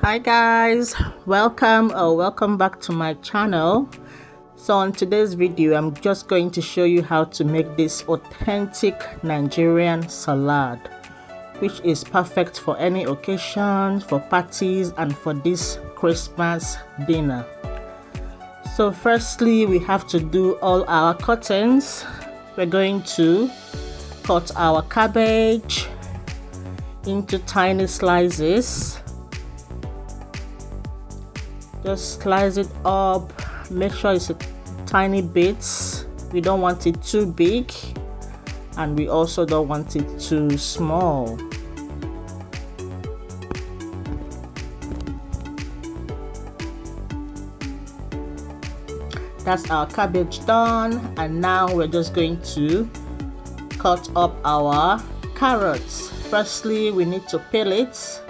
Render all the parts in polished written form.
Hi guys, welcome back to my channel. So on today's video I'm just going to show you how to make this authentic Nigerian salad, which is perfect for any occasion, for parties and for this Christmas dinner. So firstly, we have to do all our cuttings. We're going to cut our cabbage into tiny slices. Just slice it up, make sure it's a tiny bits. We don't want it too big and we also don't want it too small. That's our cabbage done, and now we're just going to cut up our carrots. Firstly, we need to peel it.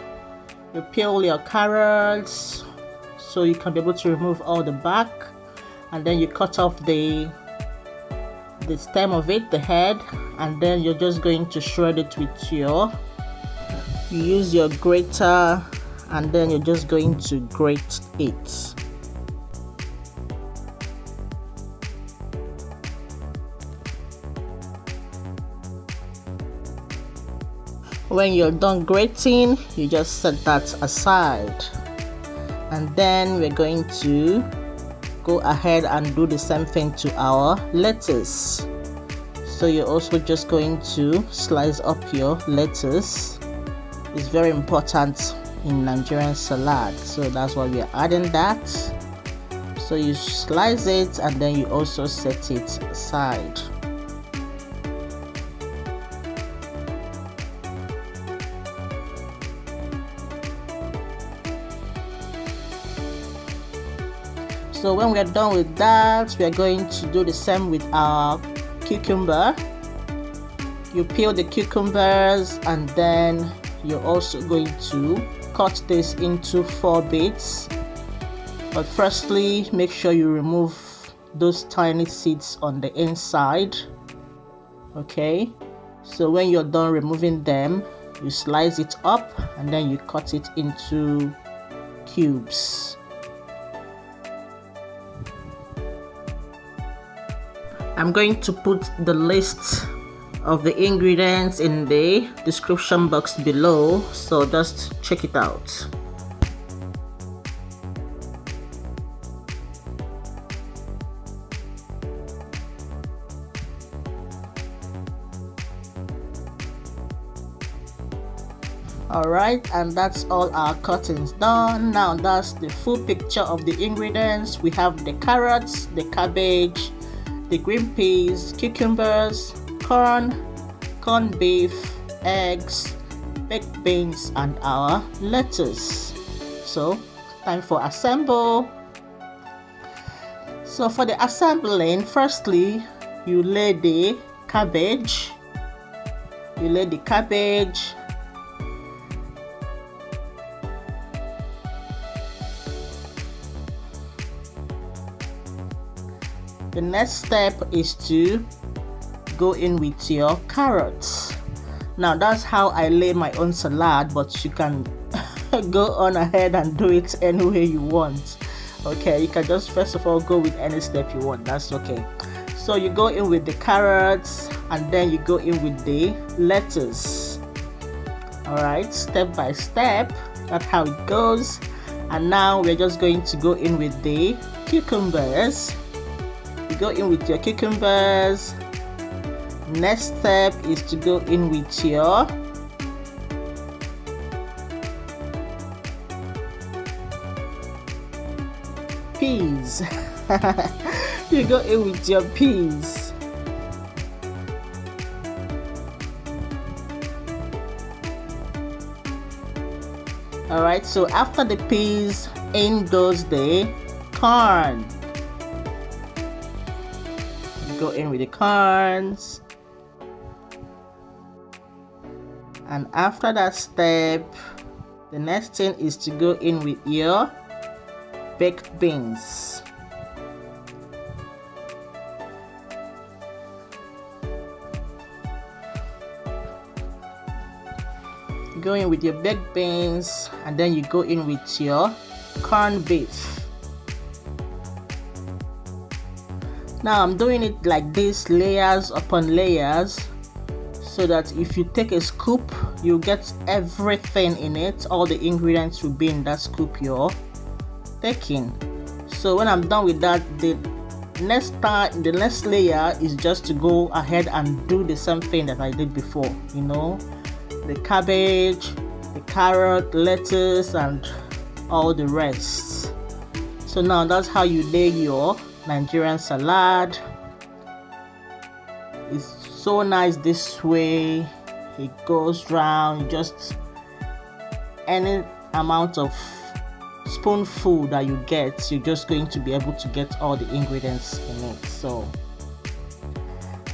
You peel your carrots so you can be able to remove all the back, and then you cut off the stem of it, the head, and then you're just going to shred it with you use your grater, and then you're just going to grate it. When you're done grating, you just set that aside, and then we're going to go ahead and do the same thing to our lettuce. So you're also just going to slice up your lettuce. It's very important in Nigerian salad, so that's why we're adding that. So you slice it and then you also set it aside. So when we're done with that, we are going to do the same with our cucumber. You peel the cucumbers and then you're also going to cut this into 4 bits. But firstly, make sure you remove those tiny seeds on the inside. Okay, so when you're done removing them, you slice it up and then you cut it into cubes. I'm going to put the list of the ingredients in the description box below, so just check it out. Alright, and that's all our cuttings done. Now that's the full picture of the ingredients. We have the carrots, the cabbage, the green peas, cucumbers, corn beef, eggs, baked beans, and our lettuce. So time for assemble. So for the assembling, firstly you lay the cabbage. The next step is to go in with your carrots. Now that's how I lay my own salad, but you can go on ahead and do it any way you want. Okay, you can just first of all go with any step you want, that's okay. So you go in with the carrots and then you go in with the lettuce. Alright, step by step, that's how it goes. And now we're just going to go in with the cucumbers. You go in with your cucumbers. Next step is to go in with your peas. You go in with your peas. Alright, so after the peas, in goes the corn. Go in with the corns, and after that step, the next thing is to go in with your baked beans. go in with your baked beans, and then you go in with your corned beef. Now I'm doing it like this, layers upon layers, so that if you take a scoop, you get everything in it. All the ingredients will be in that scoop you're taking. So when I'm done with that, the next layer is just to go ahead and do the same thing that I did before. The cabbage, the carrot, lettuce, and all the rest. So now that's how you lay your Nigerian salad. It's so nice this way. It goes round. Just any amount of spoonful that you get, you're just going to be able to get all the ingredients in it. So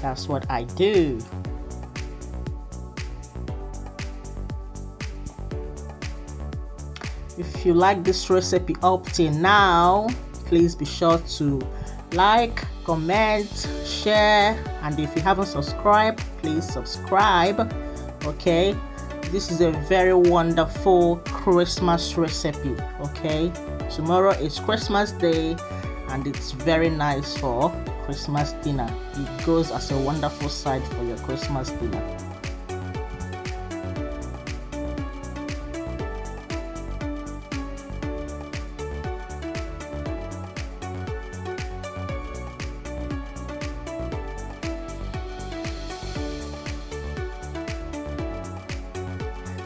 that's what I do. If you like this recipe up till now, please be sure to like, comment, share, and if you haven't subscribed, please subscribe. Okay, this is a very wonderful Christmas recipe. Okay, tomorrow is Christmas Day, and it's very nice for Christmas dinner. It goes as a wonderful side for your Christmas dinner.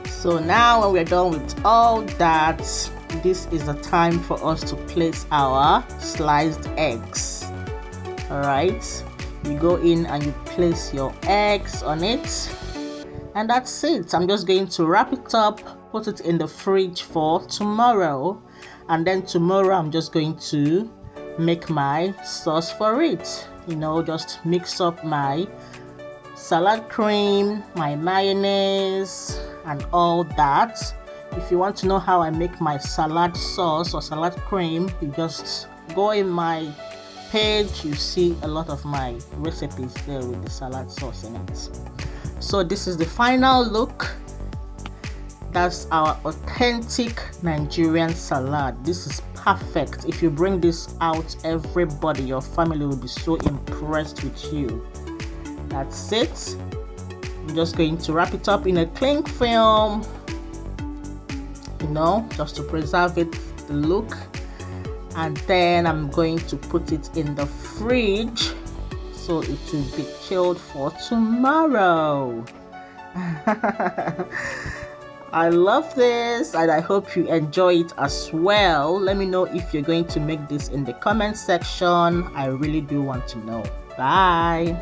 So now when we're done with all that, this is the time for us to place our sliced eggs. Alright, you go in and you place your eggs on it, and that's it. I'm just going to wrap it up, put it in the fridge for tomorrow, and then tomorrow I'm just going to make my sauce for it. Just mix up my salad cream, my mayonnaise, and all that. If you want to know how I make my salad sauce or salad cream, you just go in my page. You see a lot of my recipes there with the salad sauce in it. So this is the final look. That's our authentic Nigerian salad. This is perfect. If you bring this out, everybody, your family will be so impressed with you. That's it. I'm just going to wrap it up in a cling film, just to preserve it, the look, and then I'm going to put it in the fridge so it will be chilled for tomorrow. I love this, and I hope you enjoy it as well. Let me know if you're going to make this in the comment section. I really do want to know. Bye.